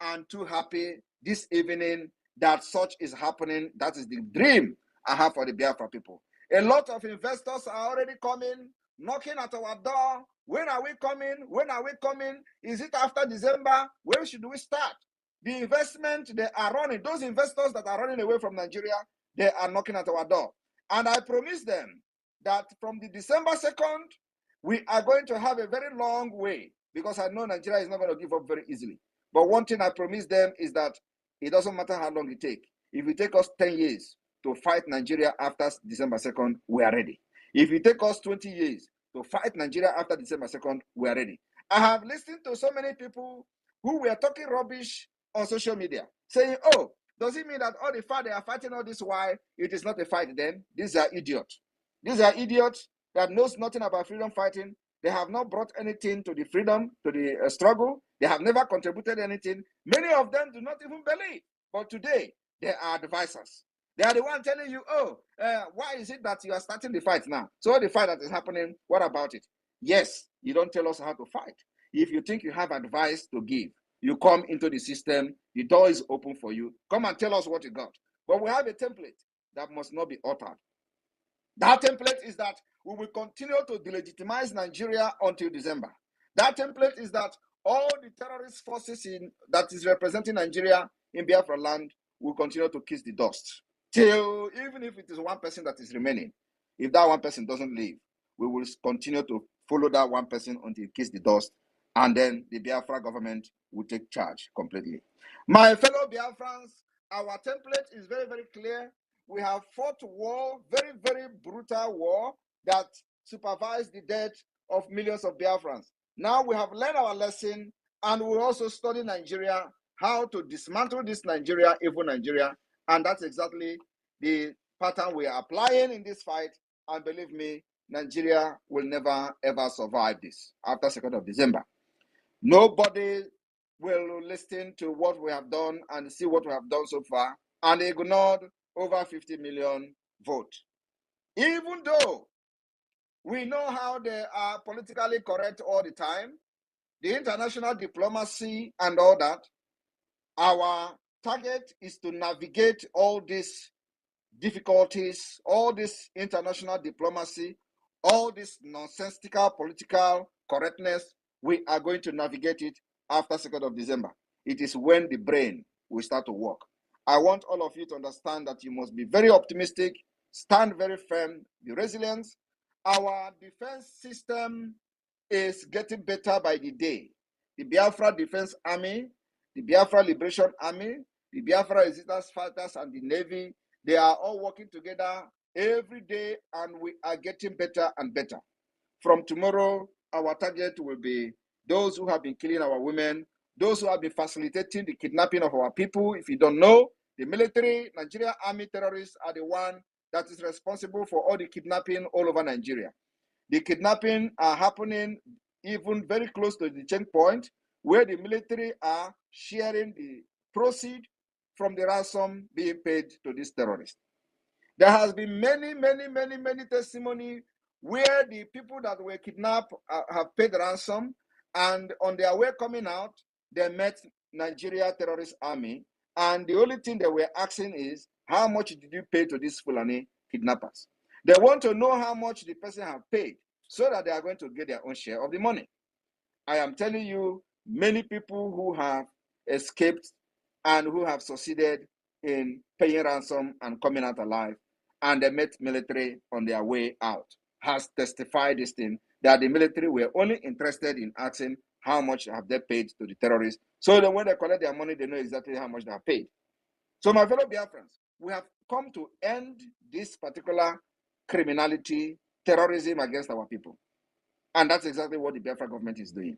and too happy this evening that such is happening. That is the dream I have for the Biafra people. A lot of investors are already coming, knocking at our door. When are we coming? When are we coming? Is it after December? When should we start? The investment they are running, those investors that are running away from Nigeria, they are knocking at our door. And I promise them that from the December 2nd, we are going to have a very long way, because I know Nigeria is not going to give up very easily. But one thing I promise them is that it doesn't matter how long it takes. If it takes us 10 years to fight Nigeria after December 2nd, we are ready. If it takes us 20 years to fight Nigeria after December 2nd, we are ready. I have listened to so many people who were talking rubbish on social media, saying, oh, does it mean that all the fight they are fighting all this while, it is not a fight then? These are idiots. These are idiots that knows nothing about freedom fighting. They have not brought anything to the freedom, to the struggle. They have never contributed anything. Many of them do not even believe. But today, they are advisors. They are the one telling you, oh, why is it that you are starting the fight now? So the fight that is happening, what about it? Yes, you don't tell us how to fight. If you think you have advice to give, you come into the system, the door is open for you. Come and tell us what you got. But we have a template that must not be altered. That template is that we will continue to delegitimize Nigeria until December. That template is that all the terrorist forces that is representing Nigeria in Biafra land will continue to kiss the dust. Till, even if it is one person that is remaining, if that one person doesn't leave, we will continue to follow that one person until it kisses the dust, and then the Biafra government will take charge completely. My fellow Biafrans, our template is very, very clear. We have fought war, very, very brutal war that supervised the death of millions of Biafrans. Now we have learned our lesson, and we also study Nigeria, how to dismantle this Nigeria, evil Nigeria, and that's exactly the pattern we are applying in this fight. And believe me, Nigeria will never, ever survive this after 2nd of December. Nobody will listen to what we have done and see what we have done so far and ignored over 50 million votes. Even though we know how they are politically correct all the time, the international diplomacy and all that, our target is to navigate all these difficulties, all this international diplomacy, all this nonsensical political correctness. We are going to navigate it after 2nd of December. It is when the brain will start to work. I want all of you to understand that you must be very optimistic, stand very firm, be resilient. Our defense system is getting better by the day. The Biafra Defense Army, the Biafra Liberation Army, the Biafra Resistance Fighters, and the Navy, they are all working together every day, and we are getting better and better. From tomorrow, our target will be those who have been killing our women, those who have been facilitating the kidnapping of our people. If you don't know, the military, Nigeria Army terrorists are the one that is responsible for all the kidnapping all over Nigeria. The kidnapping are happening even very close to the checkpoint, where the military are sharing the proceeds from the ransom being paid to these terrorists. There has been many testimony where the people that were kidnapped have paid ransom, and on their way coming out, they met Nigeria Terrorist Army, and the only thing they were asking is, how much did you pay to these Fulani kidnappers? They want to know how much the person have paid, so that they are going to get their own share of the money. I am telling you, many people who have escaped and who have succeeded in paying ransom and coming out alive, and they met military on their way out, has testified this thing, that the military were only interested in asking how much have they paid to the terrorists, so that when they collect their money, they know exactly how much they have paid. So my fellow Biafrans, we have come to end this particular criminality, terrorism against our people. And that's exactly what the Biafra government is doing.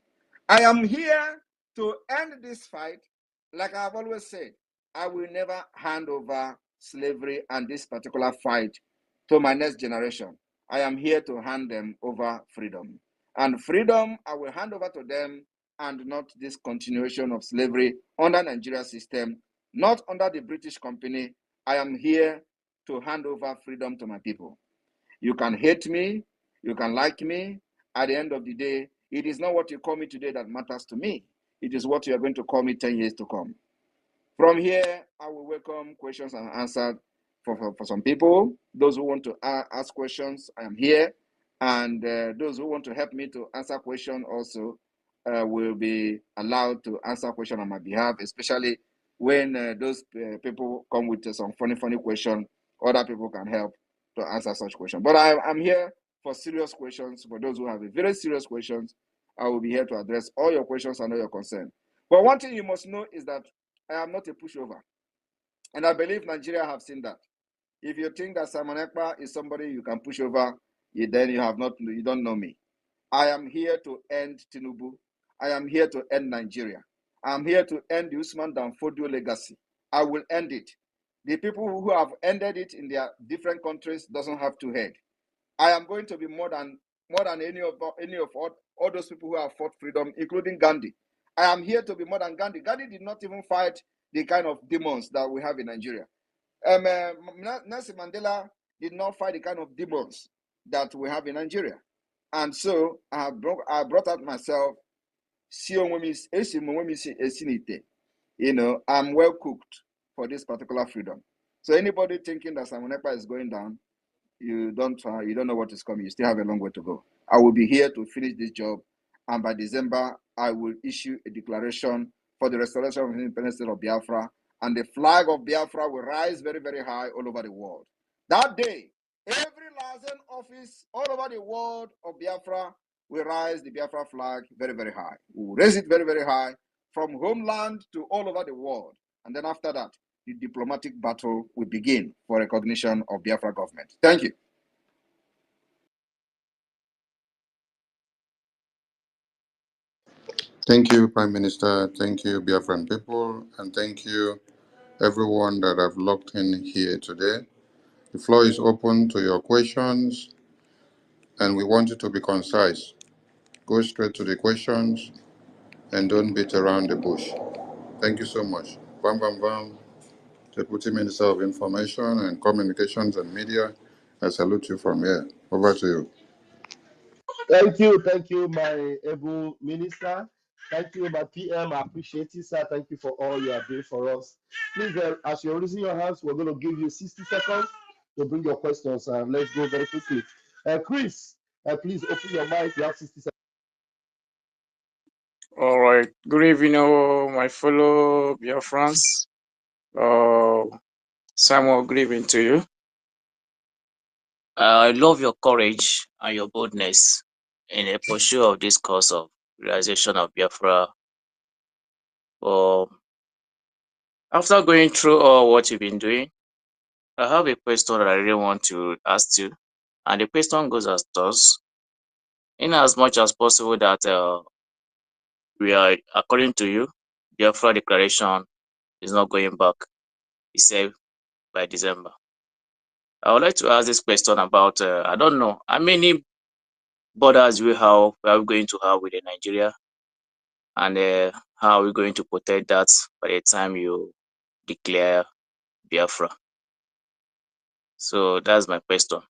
I am here to end this fight. Like I have always said, I will never hand over slavery and this particular fight to my next generation. I am here to hand them over freedom. And freedom, I will hand over to them, and not this continuation of slavery under Nigeria system, not under the British company. I am here to hand over freedom to my people. You can hate me, you can like me. At the end of the day, it is not what you call me today that matters to me. it is what you are going to call me 10 years to come. From here, I will welcome questions and answers for some people. Those who want to ask questions, I am here. And those who want to help me to answer questions also will be allowed to answer questions on my behalf, especially when those people come with some funny questions. Other people can help to answer such questions. But I'm here for serious questions. For those who have a very serious questions, I will be here to address all your questions and all your concerns. But one thing you must know is that I am not a pushover. And I believe Nigeria have seen that. If you think that Simon Ekpa is somebody you can push over, then you don't know me. I am here to end Tinubu. I am here to end Nigeria. I am here to end the Usman Danfodio legacy. I will end it. The people who have ended it in their different countries doesn't have to head. I am going to be more than any of all those people who have fought freedom, including Gandhi. I am here to be more than Gandhi. Gandhi did not even fight the kind of demons that we have in Nigeria. Nelson Mandela did not fight the kind of demons that we have in Nigeria. And so I brought out myself, you know, I'm well cooked for this particular freedom. So anybody thinking that Simon Ekpa is going down, you don't know what is coming. You still have a long way to go. I will be here to finish this job, and by December I will issue a declaration for the restoration of the independent state of Biafra, and the flag of Biafra will rise very, very high all over the world. That day, every liaison office all over the world of Biafra will rise the Biafra flag very, very high. We will raise it very, very high from homeland to all over the world, and then after that, the diplomatic battle will begin for recognition of Biafra government. Thank you. Thank you, Prime Minister. Thank you, Biafran people. And thank you, everyone that have logged in here today. The floor is open to your questions, and we want you to be concise. Go straight to the questions and don't beat around the bush. Thank you so much. Bam Bam Bam, Deputy Minister of Information and Communications and Media, I salute you from here. Over to you. Thank you, my able minister. Thank you, my PM. I appreciate it, sir. Thank you for all you are doing for us. Please, as you're raising your hands, we're going to give you 60 seconds to bring your questions, and let's go very quickly. Chris, please open your mic. You have 60 seconds. All right. Good evening, my fellow Biafrans. Samuel, good evening to you. I love your courage and your boldness in the pursuit of this cause of realization of Biafra. After going through all what you've been doing, I have a question that I really want to ask you. And the question goes as thus: in as much as possible that we are, according to you, Biafra declaration is not going back, it's said by December. I would like to ask this question about, I don't know, how many borders we are going to have with Nigeria, and how are we going to protect that by the time you declare Biafra? So that's my question.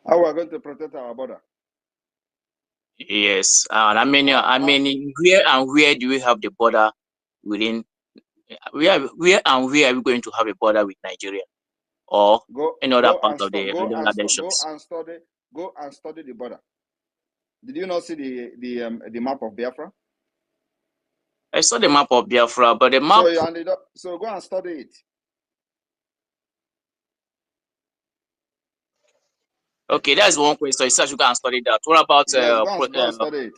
How are we going to protect our border? Yes, and where do we have the border within? Where are we going to have a border with Nigeria or any other part of the nations? Go and study the border. Did you not see the map of Biafra? I saw the map of Biafra, but the map. So go and study it. Okay, that's one question. You said you go and study that. What about go and study it.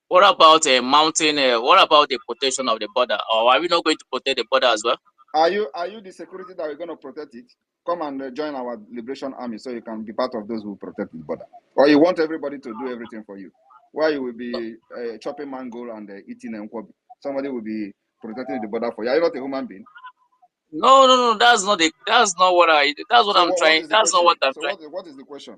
What about a mountain? What about the protection of the border? Or are we not going to protect the border as well? Are you the security that we're going to protect it? Come and join our liberation army so you can be part of those who protect the border. Or you want everybody to do everything for you? Why you will be chopping mango and eating nkwobi? Somebody will be protecting the border for you. Are you not a human being? No. That's not what I'm trying. That's not what I'm trying. What is the question?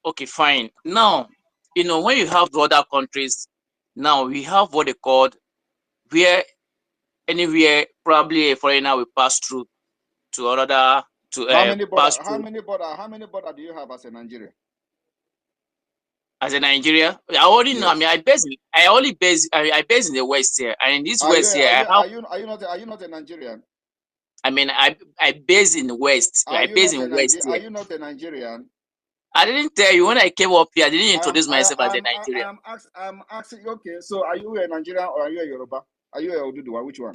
Okay, fine. Now, when you have other countries, now we have what they call where anywhere probably a foreigner will pass through to another to how many border do you have as a Nigerian? As a Nigeria, I already know. I mean, Yes. I base in the West here, and in this Are you West here, are I you have. are you are you not are you not a Nigerian? I mean, I base in the West. Are I you base not a in West Are here. you not a Nigerian? I didn't tell you when I came up here. I didn't introduce myself as a Nigerian. I'm asking you, okay, so are you a Nigerian or are you a Yoruba? Are you a Oduduwa? Which one?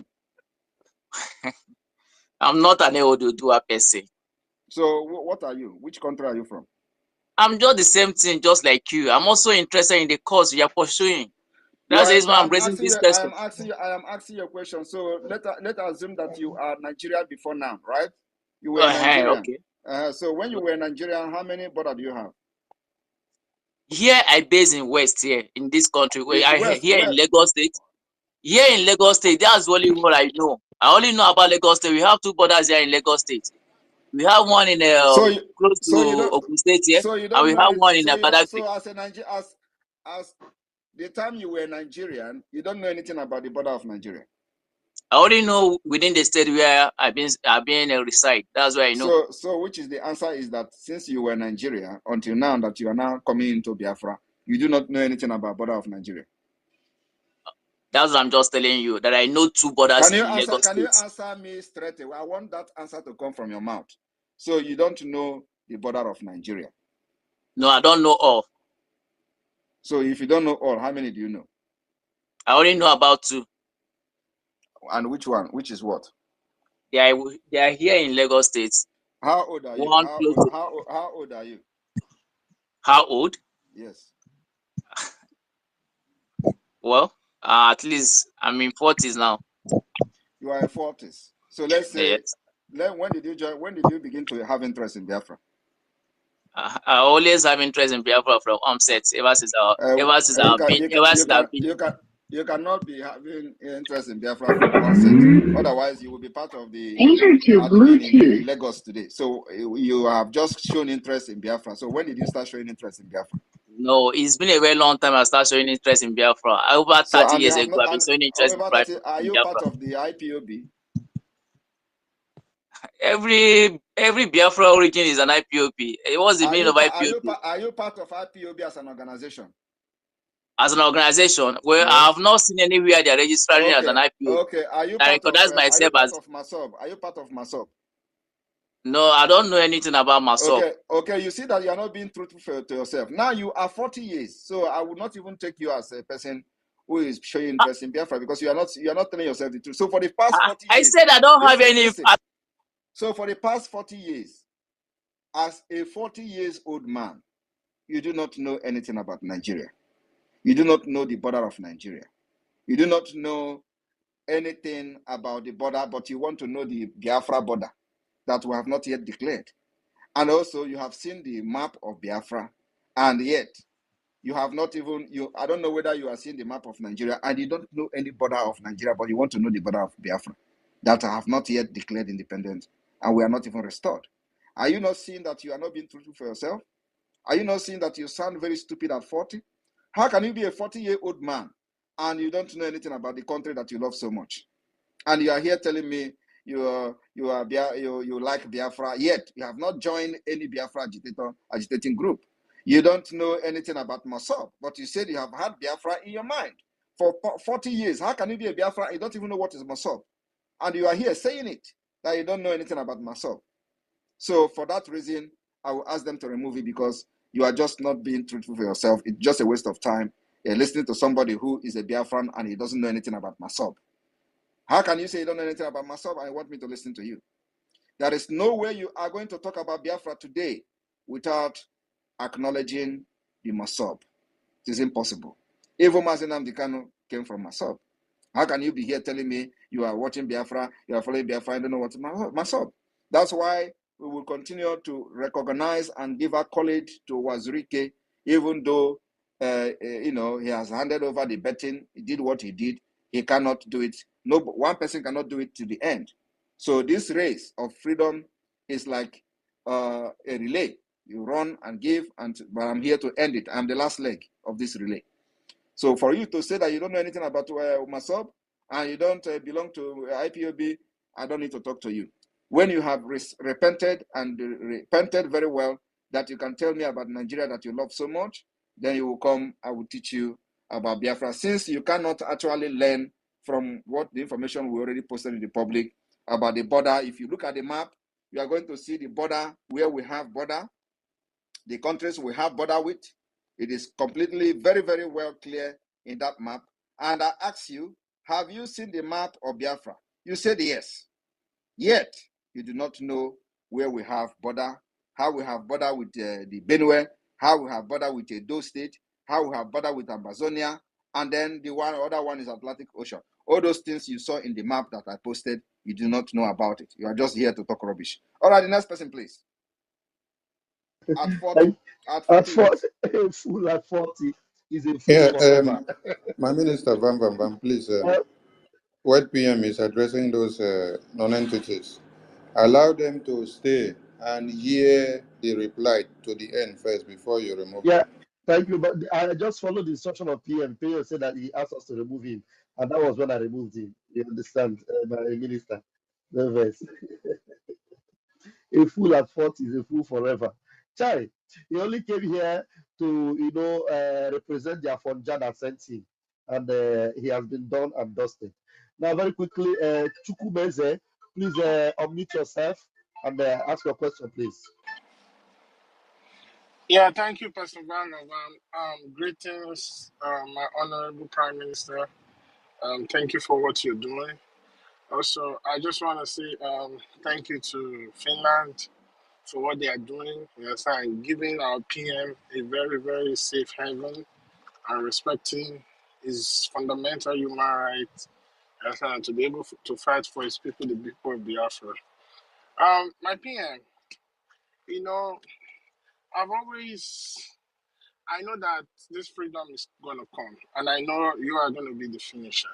I'm not an Oduduwa person. So what are you? Which country are you from? I'm just the same thing, just like you. I'm also interested in the cause you are pursuing. That's the reason why I'm raising this question. I am asking you a question. So let us assume that you are Nigerian before now, right? You were Nigerian. Okay. So when you were Nigerian, how many brother do you have? Here I base in West here in this country. Where here in West. Lagos State. Here in Lagos State, that's only what I know. I only know about Lagos State. We have two borders here in Lagos State. We have one in close to So you don't Ogun State here, so you and don't we know have anything. one in So you don't Badagry. so as a Nigerian as the time you were Nigerian, you don't know anything about the border of Nigeria. I only know within the state where I've been reside. That's where I know. So which is the answer is that since you were Nigeria until now that you are now coming into Biafra, you do not know anything about border of Nigeria. That's what I'm just telling you, that I know two borders in Lagos Can you State. answer me straight away? I want that answer to come from your mouth. So you don't know the border of Nigeria. No, I don't know all. So if you don't know all, how many do you know? I only know about two. And which one? Which is what? They are here in Lagos State. How old are you? One close to How old are you? how old? Yes. Well, at least I'm in 40s now. You are in 40s. So let's say, Yes. when did you begin to have interest in Biafra? I always have interest in Biafra from onset. Ever since You cannot be having interest in Biafra from onset. Otherwise, you will be part of the admin in Lagos today. So you have just shown interest in Biafra. So when did you start showing interest in Biafra? No, it's been a very long time I started showing interest in Biafra. Over 30 years ago, I've been showing interest Are in you part Biafra. of the IPOB? Every Biafra origin is an IPOB. What's the meaning of IPOB? Are you part of IPOB as an organization? As an organization, well, Yes. I have not seen anywhere they're registering as an IPOB. Okay. Are you I recognize myself as of MASOB? Are you part of MASOB? no, I don't know anything about myself. Okay. You see that you are not being truthful to yourself. Now you are 40 years, so I would not even take you as a person who is showing interest in Biafra because you are not telling yourself the truth. So for the past 40 years, I said I don't have any. So for the past 40 years, as a 40 years old man, you do not know anything about Nigeria. You do not know the border of Nigeria. You do not know anything about the border, but you want to know the Biafra border that we have not yet declared. And also, you have seen the map of Biafra, and yet you have not even, I don't know whether you are seeing the map of Nigeria, and you don't know any border of Nigeria, but you want to know the border of Biafra that have not yet declared independence, and we are not even restored. Are you not seeing that you are not being truthful for yourself? Are you not seeing that you sound very stupid at 40? How can you be a 40-year-old man and you don't know anything about the country that you love so much? And you are here telling me you like Biafra, yet you have not joined any Biafra agitating group. You don't know anything about Mossab, but you said you have had Biafra in your mind for 40 years. How can you be a Biafra? You don't even know what is Mossab. And you are here saying it, that you don't know anything about Mossab. So for that reason, I will ask them to remove it because you are just not being truthful for yourself. It's just a waste of time. You're listening to somebody who is a Biafran and he doesn't know anything about Mossab. How can you say you don't know anything about Mossab and you want me to listen to you? There is no way you are going to talk about Biafra today without acknowledging the Mossab. It is impossible. Even Mazi Nnamdi Kanu came from Mossab. How can you be here telling me you are watching Biafra, you are following Biafra, and don't know what's Mossab? That's why we will continue to recognize and give accolade to Wazirike, even though he has handed over the betting, he did what he did, he cannot do it. No, one person cannot do it to the end. So this race of freedom is like a relay. You run and give, but I'm here to end it. I'm the last leg of this relay. So for you to say that you don't know anything about Mossab and you don't belong to IPOB, I don't need to talk to you. When you have repented and repented very well, that you can tell me about Nigeria that you love so much, Then you will come, I will teach you about Biafra. Since you cannot actually learn from what the information we already posted in the public about the border, if you look at the map, you are going to see the border where we have border, the countries we have border with. It is completely very, very well clear in that map. And I ask you, have you seen the map of Biafra? You said yes. Yet, you do not know where we have border, how we have border with the Benue, how we have border with Edo State, how we have border with Amazonia, and then the other one is Atlantic Ocean. All those things you saw in the map that I posted, you do not know about it. You are just here to talk rubbish. All right, the next person, please. At 40, at 40 years. A fool at 40 is a fool Yeah, forever. my minister, Bam, please, Uh, what PM is addressing those non-entities, allow them to stay and hear the reply to the end first before you remove yeah, them. thank you. But I just followed the instruction of PM. PM said that he asked us to remove him, and that was when I removed him. You understand, my minister? The verse. A fool at 40 is a fool forever. Chai, he only came here to, represent the Afonja that sent him, and he has been done and dusted. Now, very quickly, Chukwumeze, please unmute yourself and ask your question, please. Yeah, thank you, Pastor Van. Greetings, my honorable Prime Minister. Thank you for what you're doing. Also, I just want to say thank you to Finland for what they are doing. Yes, and giving our PM a very, very safe haven and respecting his fundamental human rights, yes, and to be able to fight for his people, the people of Biafra. My PM, you know, I've always I know that this freedom is going to come, and I know you are going to be the finisher.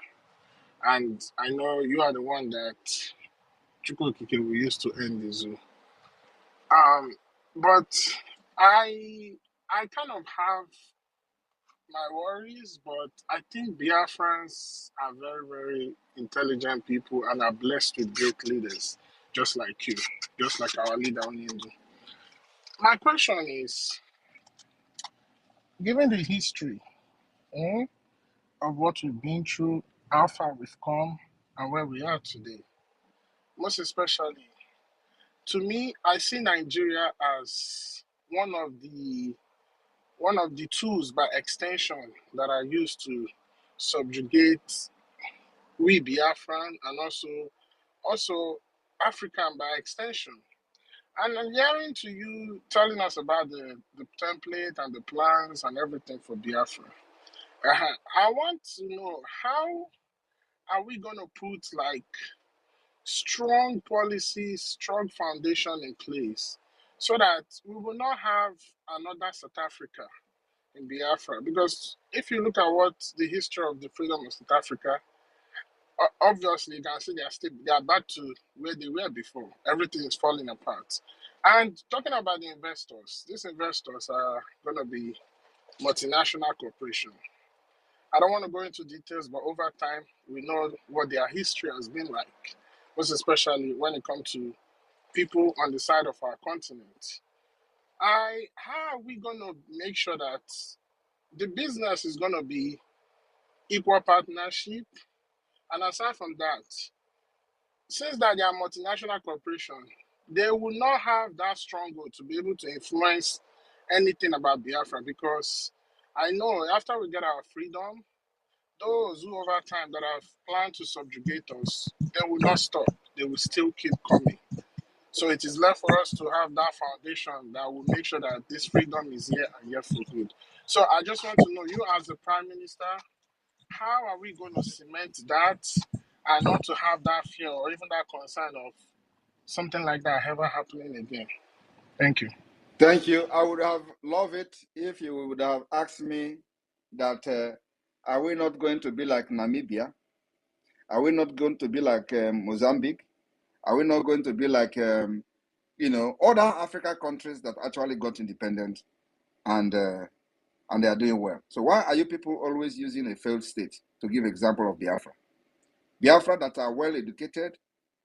And I know you are the one that Chukwukike will use to end the zoo. But I kind of have my worries, but I think Biafrans are very, very intelligent people and are blessed with great leaders, just like you, just like our leader Onyindu. My question is, given the history, of what we've been through, how far we've come, and where we are today. Most especially, to me, I see Nigeria as one of the tools by extension that are used to subjugate we Biafran and also African by extension. And I'm hearing to you telling us about the template and the plans and everything for Biafra. I want to know how are we going to put like strong policies, strong foundation in place so that we will not have another South Africa in Biafra? Because if you look at what the history of the freedom of South Africa, obviously you can see they are back to where they were before. Everything is falling apart. And talking about the investors, these investors are going to be multinational corporations. I don't want to go into details, but over time, we know what their history has been like, most especially when it comes to people on the side of our continent. How are we going to make sure that the business is going to be equal partnership? And aside from that, since that they are multinational corporations, they will not have that stronghold to be able to influence anything about Biafra, because I know after we get our freedom, those who over time that have planned to subjugate us, they will not stop. They will still keep coming. So it is left for us to have that foundation that will make sure that this freedom is here and here for good. So I just want to know, you as the Prime Minister, how are we going to cement that and not to have that fear or even that concern of something like that ever happening again? Thank you. Thank you. I would have loved it if you would have asked me that are we not going to be like Namibia? Are we not going to be like Mozambique? Are we not going to be like, other African countries that actually got independent and they are doing well? So why are you people always using a failed state to give example of Biafra? Biafra that are well educated,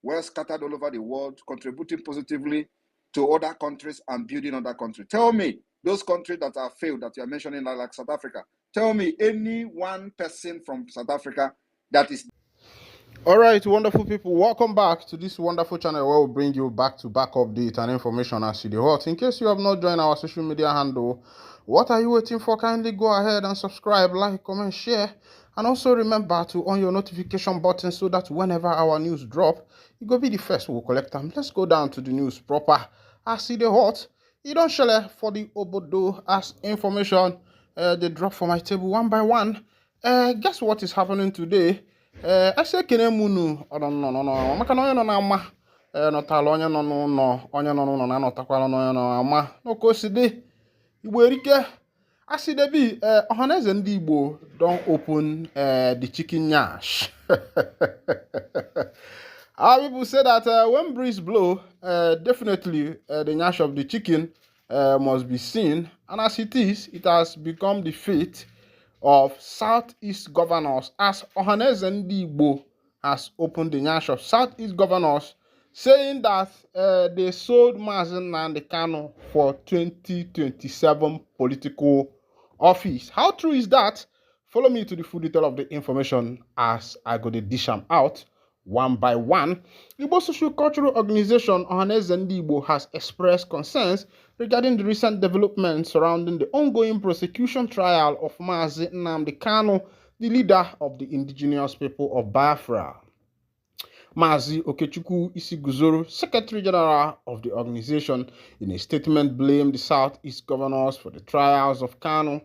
well scattered all over the world, contributing positively to other countries and building other countries. Tell me, those countries that are failed that you are mentioning, like South Africa. Tell me any one person from South Africa that is. All right, wonderful people, welcome back to this wonderful channel where we bring you back-to-back update and information as you hot. In case you have not joined our social media handle, what are you waiting for? Kindly go ahead and subscribe, like, comment, share, and also remember to on your notification button so that whenever our news drop, you go be the first we'll collect them. Let's go down to the news proper. As see the hot, you don't share for the obodo as information they drop for my table one by one. Guess what is happening today? Ase kene munu no maka na onye nọ na-ama nọtala onye nọ n'ụlọ na-anọtakwala n'onye nọ na-ama n'oke osidi Igbo erike asidebi ohanezendigbo don open the chicken nyash. Our people say that when breeze blow, definitely the nyash of the chicken must be seen, and as it is, it has become the fate of Southeast governors as Ohanezendigbo has opened the nyash of Southeast governors, saying that they sold Mazen Nnamdi Kanu for 2027 political office. How true is that? Follow me to the full detail of the information as I go to dish them out one by one. Igbo Social Cultural Organization Ohanezendigbo has expressed concerns regarding the recent developments surrounding the ongoing prosecution trial of Mazi Nnamdi Kanu, the leader of the indigenous people of Biafra. Mazi Okechukwu Isiguzoro, Secretary General of the organization, in a statement blamed the Southeast governors for the trials of Kanu.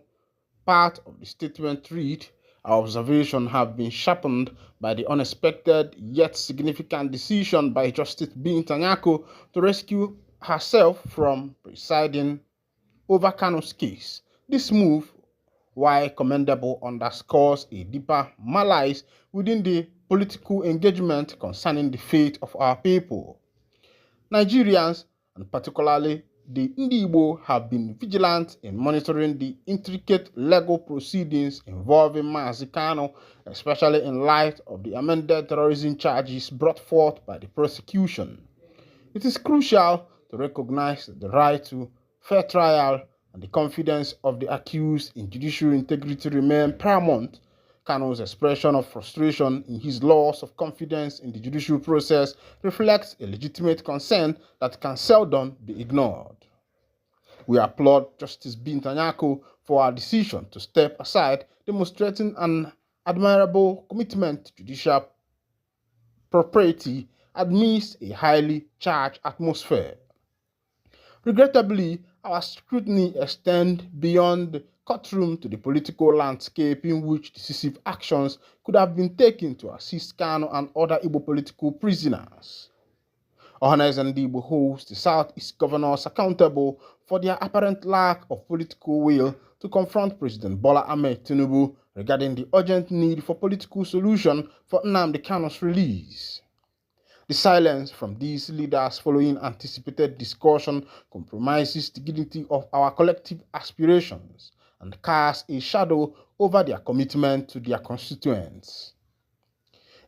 Part of the statement read, "Our observations have been sharpened by the unexpected yet significant decision by Justice Binta Nyako to rescue herself from presiding over Kanu's case. This move, while commendable, underscores a deeper malaise within the political engagement concerning the fate of our people. Nigerians, and particularly the Igbo, have been vigilant in monitoring the intricate legal proceedings involving Mazi Kanu, especially in light of the amended terrorism charges brought forth by the prosecution. It is crucial to recognize that the right to fair trial and the confidence of the accused in judicial integrity remain paramount. Kanu's expression of frustration in his loss of confidence in the judicial process reflects a legitimate concern that can seldom be ignored. We applaud Justice Binta Nyako for her decision to step aside, demonstrating an admirable commitment to judicial propriety amidst a highly charged atmosphere. Regrettably, our scrutiny extends beyond the courtroom to the political landscape in which decisive actions could have been taken to assist Kanu and other Igbo political prisoners. Ohanezendigbo holds the Southeast governors accountable for their apparent lack of political will to confront President Bola Ahmed Tinubu regarding the urgent need for political solution for Nnamdi Kanu's release. The silence from these leaders following anticipated discussion compromises the dignity of our collective aspirations and casts a shadow over their commitment to their constituents.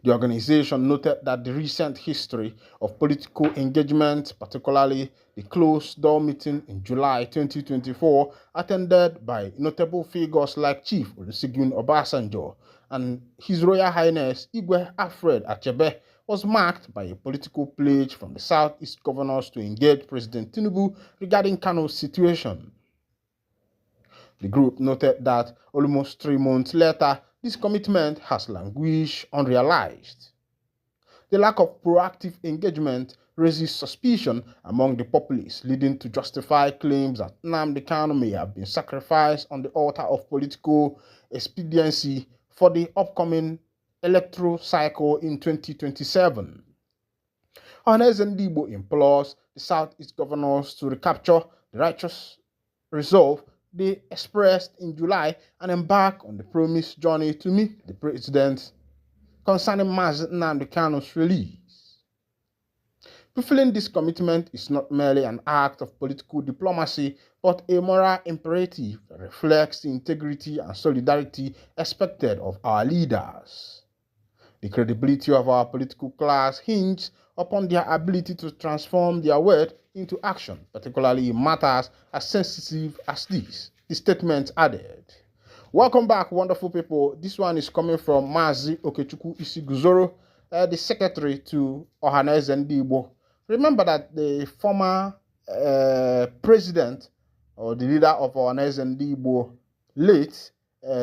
The organization noted that the recent history of political engagement, particularly the closed-door meeting in July 2024, attended by notable figures like Chief Olusegun Obasanjo and His Royal Highness Igwe Alfred Achebe, was marked by a political pledge from the Southeast governors to engage President Tinubu regarding Kanu's situation. The group noted that almost 3 months later, this commitment has languished unrealized. The lack of proactive engagement raises suspicion among the populace, leading to justified claims that Nnamdi Kanu may have been sacrificed on the altar of political expediency for the upcoming electoral cycle in 2027. Ohanezendigbo implores the Southeast governors to recapture the righteous resolve they expressed in July and embark on the promised journey to meet the president concerning Mazi Nnamdi Kanu's release. Fulfilling this commitment is not merely an act of political diplomacy, but a moral imperative that reflects the integrity and solidarity expected of our leaders. The credibility of our political class hinges upon their ability to transform their word into action, particularly in matters as sensitive as these. The statement added. Welcome back, wonderful people. This one is coming from Mazi Okechukwu Isiguzoro, the secretary to Ohanezendigbo. Remember that the former president or the leader of Ohanezendigbo, late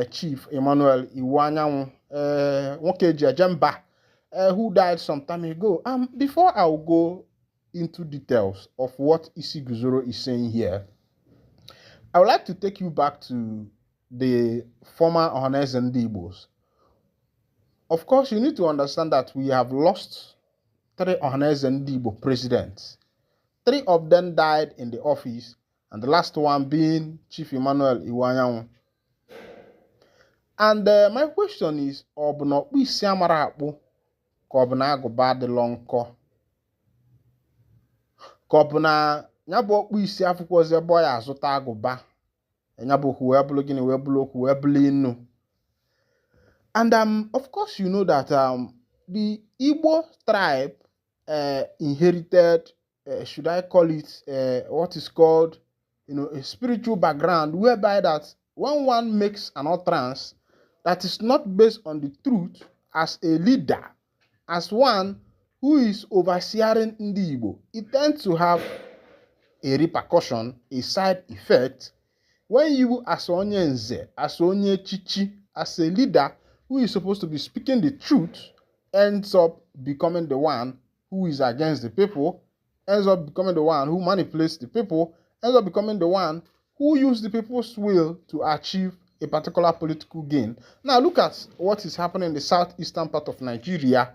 Chief Emmanuel Iwanyanwu Nwokeji Ajemba, who died some time ago. Before I will go into details of what Isiguzoro is saying here, I would like to take you back to the former Ohanezendigbos. Of course, you need to understand that we have lost 3 Ohanezendigbo presidents. 3 of them died in the office, and the last one being Chief Emmanuel Iwanyanwu. And my question is, Obno isi amara akpụ ka ọ bụ na agụba adịlọ nkọ, ka ọ bụ na ya bụ ọkpụ isi afụkwọzi ebe ọ ya azụta agụba, ya bụ okwu wee bụrụ gịnị wee bụrụ okwu wee bụrụ inu. And of course, you know that the Igbo tribe inherited, should I call it, what is called, a spiritual background, whereby that when one makes an utterance that is not based on the truth as a leader, as one who is overseeing Ndi Igbo, it tends to have a repercussion, a side effect, when you as onye nze, as onye chichi, as a leader who is supposed to be speaking the truth, ends up becoming the one who is against the people, ends up becoming the one who manipulates the people, ends up becoming the one who uses the people's will to achieve a particular political gain. Now look at what is happening in the southeastern part of Nigeria,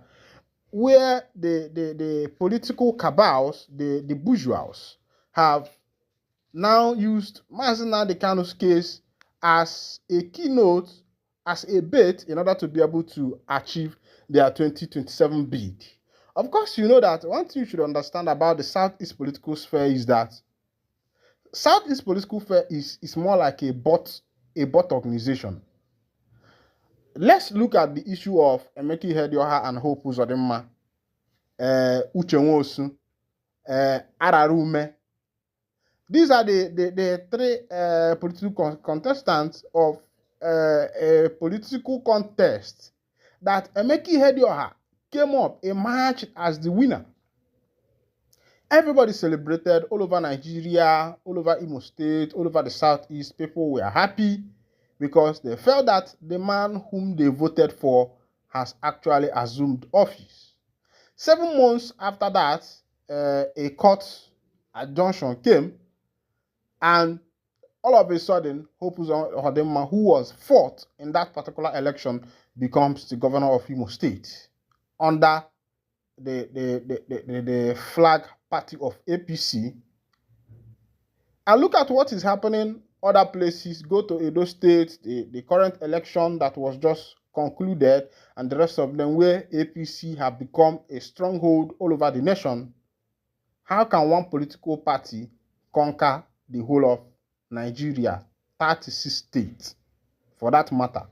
where the political cabals, the bourgeois, have now used Mazi Nnamdi Kanu's case as a keynote, as a bait in order to be able to achieve their 2027 bid. Of course, you know that one thing you should understand about the Southeast political sphere is that Southeast political sphere is more like a bot organization. Let's look at the issue of Emeka Ihedioha and Hope Uzodimma, Uche Nwosu, Ararume. These are the 3 political contestants of a political contest that Emeka Ihedioha came up, emerged as the winner. Everybody celebrated all over Nigeria, all over Imo State, all over the Southeast. People were happy because they felt that the man whom they voted for has actually assumed office. 7 months after that, a court adjunction came, and all of a sudden, Hope Uzodimma, who was 4th in that particular election, becomes the governor of Imo State under the flag party of APC. And look at what is happening other places. Go to Edon State, the current election that was just concluded, and the rest of them, where APC have become a stronghold all over the nation. How can one political party conquer the whole of Nigeria, 36 states, for that matter?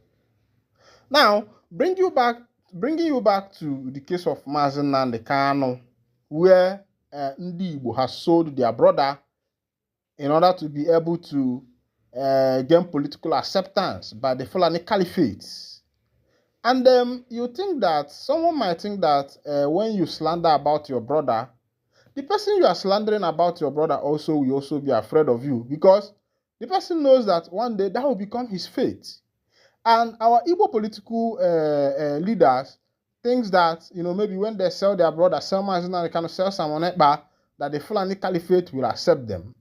Now, bringing you back to the case of Mazi Nnamdi Kanu, where Ndi Igbo has sold their brother in order to be able to gain political acceptance by the Fulani Caliphate. And you think that, someone might think that when you slander about your brother, the person you are slandering about your brother also will also be afraid of you, because the person knows that one day that will become his fate. And our Igbo political leaders think that, maybe when they sell their brother, sell Mazi Nnamdi Kanu, sell someone Ekpa, that the Fulani Caliphate will accept them.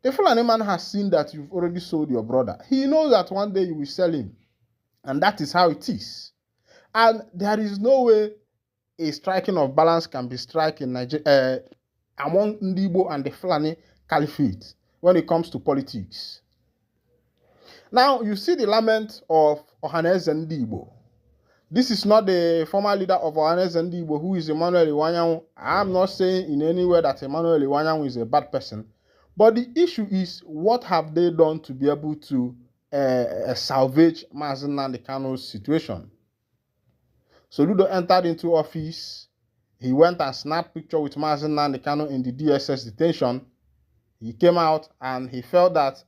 The Fulani man has seen that you've already sold your brother. He knows that one day you will sell him. And that is how it is. And there is no way a striking of balance can be struck in Nigeria among Ndi Igbo and the Fulani Caliphate when it comes to politics. Now, you see the lament of Ohanezendigbo. This is not the former leader of Ohanezendigbo, who is Emmanuel Iwanyanwu. I'm not saying in any way that Emmanuel Iwanyanwu is a bad person. But the issue is, what have they done to be able to salvage Mazi Nnamdi Kanu's situation? Soludo entered into office. he went and snapped picture with Mazi Nnamdi Kanu in the DSS detention. He came out and he felt that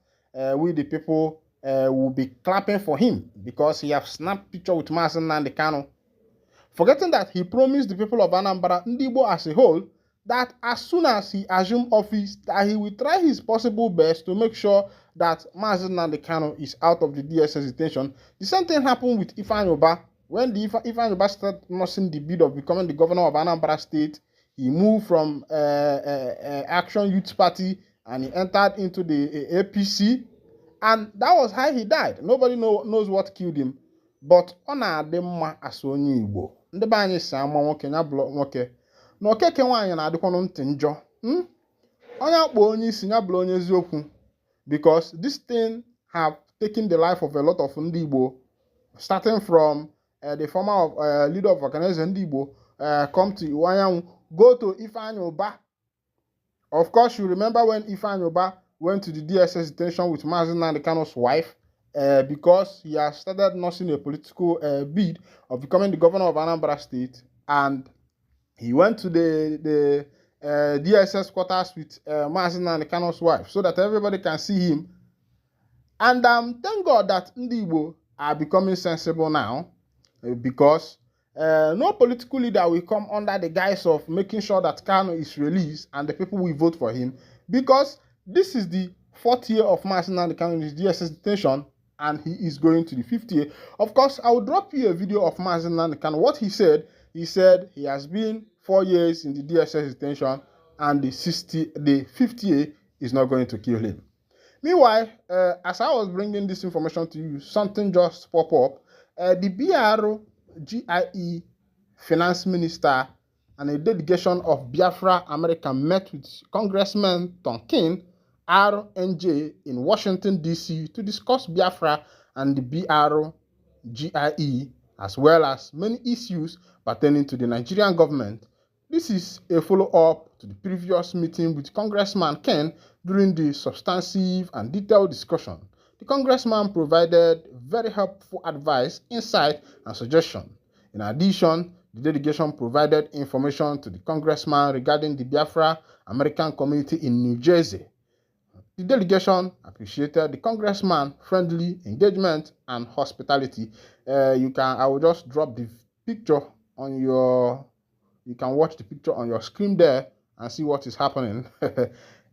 we the people will be clapping for him because he have snapped picture with Mazi Nnamdi Kanu, forgetting that he promised the people of Anambra, Ndigbo as a whole, that as soon as he assumed office, that he will try his possible best to make sure that Mazi Nnamdi Kanu is out of the DSS detention. The same thing happened with Ifeanyi Ubah. When Ifeanyi Ubah started nursing the bid of becoming the governor of Anambra State, he moved from Action Youth Party and he entered into the APC, and that was how he died. Nobody knows what killed him, but ọ na-adị mma as onye Igbo. Ndị be anyị si ama nwoke nya bụrụ nwoke na okeke nwaanyị na-adịkwanụ ntị njọ. Onye akpọ onye isi ya bụrụ onye eziokwu, because this thing have taken the life of a lot of ndị Igbo, starting from the former leader of Ohanezendigbo, come to Iwanyanwu, go to Ifeanyi Ubah. Of course, you remember when Ifeanyi Ubah went to the DSS detention with Mazi Nnamdi Kanu's wife, because he has started nursing a political bid of becoming the governor of Anambra State, and he went to the DSS quarters with Mazi Nnamdi Kanu's wife so that everybody can see him. And thank God that Ndi Igbo are becoming sensible now, because no political leader will come under the guise of making sure that Kanu is released and the people will vote for him, because this is the 4th year of Mazi Nnamdi Kanu in his DSS detention, and he is going to the 5th year. Of course, I will drop you a video of Mazi Nnamdi Kanu. What he said he has been 4 years in the DSS detention, and the 5th year is not going to kill him. Meanwhile, as I was bringing this information to you, something just popped up. The BRGIE finance minister and a delegation of Biafra America met with Congressman Tonkin RNJ in Washington, D.C. to discuss Biafra and the BRGIE, as well as many issues pertaining to the Nigerian government. This is a follow-up to the previous meeting with Congressman Ken. During the substantive and detailed discussion, the congressman provided very helpful advice, insight, and suggestion. In addition, the delegation provided information to the congressman regarding the Biafra American community in New Jersey. The delegation appreciated the congressman's friendly engagement and hospitality. I will just drop the picture on your, you can watch the picture on your screen there and see what is happening.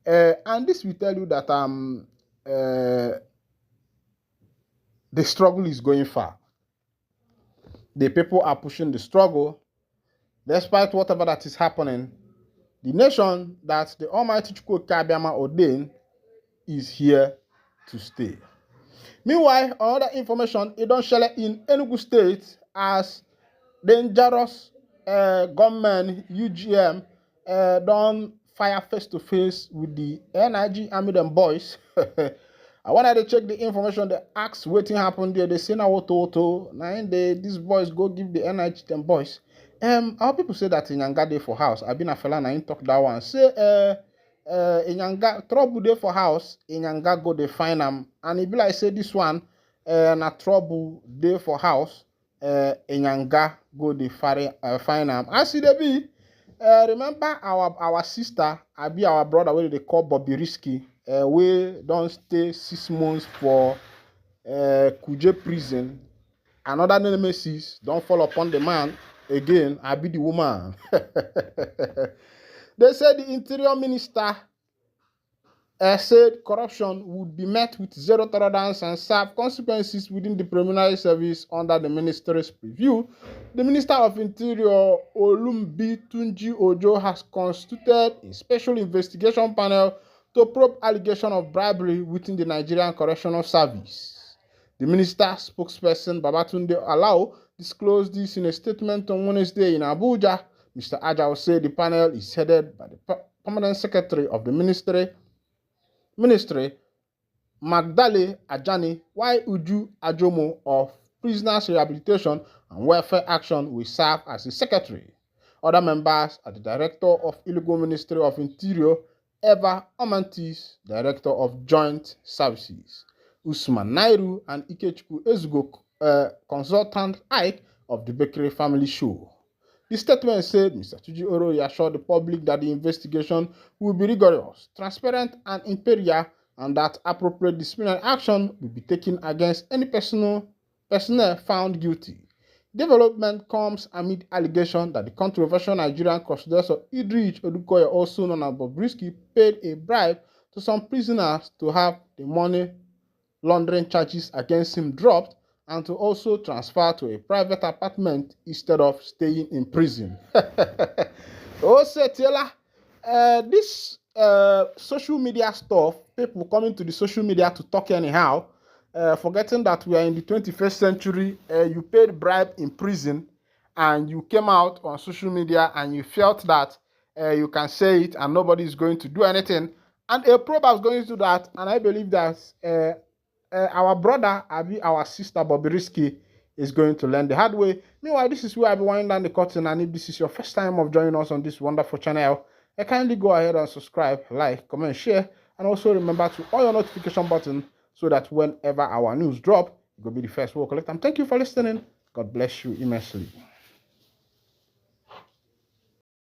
And this will tell you that the struggle is going far. The people are pushing the struggle. Despite whatever that is happening, the nation that the Almighty Chukwu Kabiama ordained is here to stay. Meanwhile, another information, Edon Shele in Enugu State as dangerous gunmen, UGM, don't fire face-to-face with the NIG Army them boys. I wanted to check the information, they asked waiting happened there, they say now what these boys go give the NIG them boys. Our people say that in Yanga day for house. I've been a fella na talk that one. Say in Yanga trouble day for house, in Yanga go they find them. And it be like say this one na trouble day for house, in Yanga go they find them. As it be. Remember our sister, I be our brother, where they call Bobby Risky, we don't stay 6 months for Kuje prison. Another nemesis don't fall upon the man again. I be the woman. They said the interior minister said corruption would be met with zero tolerance and serve consequences within the preliminary service under the ministry's preview. The Minister of Interior, Olumbi Tunji Ojo, has constituted a special investigation panel to probe allegations of bribery within the Nigerian Correctional Service. The minister's spokesperson, Babatunde Alao, disclosed this in a statement on Wednesday in Abuja. Mr. Ajao said the panel is headed by the permanent secretary of the ministry, Magdale Ajani, while Uju Ajomo of Prisoners Rehabilitation and Welfare Action will serve as the secretary. Other members are the Director of Illegal Ministry of Interior, Eva Omantis, Director of Joint Services, Usman Nairu, and Ikechukwu Ezugo, Consultant Ike of the Bakery Family Show. The statement said Mr. Tuji Oroyi assured the public that the investigation will be rigorous, transparent, and imperial, and that appropriate disciplinary action will be taken against any personnel found guilty. Development comes amid allegation that the controversial Nigerian custodian Idris Odukoya, also known as Bobrisky, paid a bribe to some prisoners to have the money laundering charges against him dropped and to also transfer to a private apartment instead of staying in prison. Oh, Setela, this social media stuff, people coming to the social media to talk anyhow, forgetting that we are in the 21st century, you paid bribe in prison and you came out on social media and you felt that you can say it and nobody is going to do anything. And a probe is going to do that, and I believe that our brother, our sister Bobrisky, is going to learn the hard way. Meanwhile, this is where I'll be winding down the curtain, and if this is your first time of joining us on this wonderful channel, kindly go ahead and subscribe, like, comment, share, and also remember to on your notification button so that whenever our news drop, you will be the first one to collect them. Thank you for listening. God bless you immensely.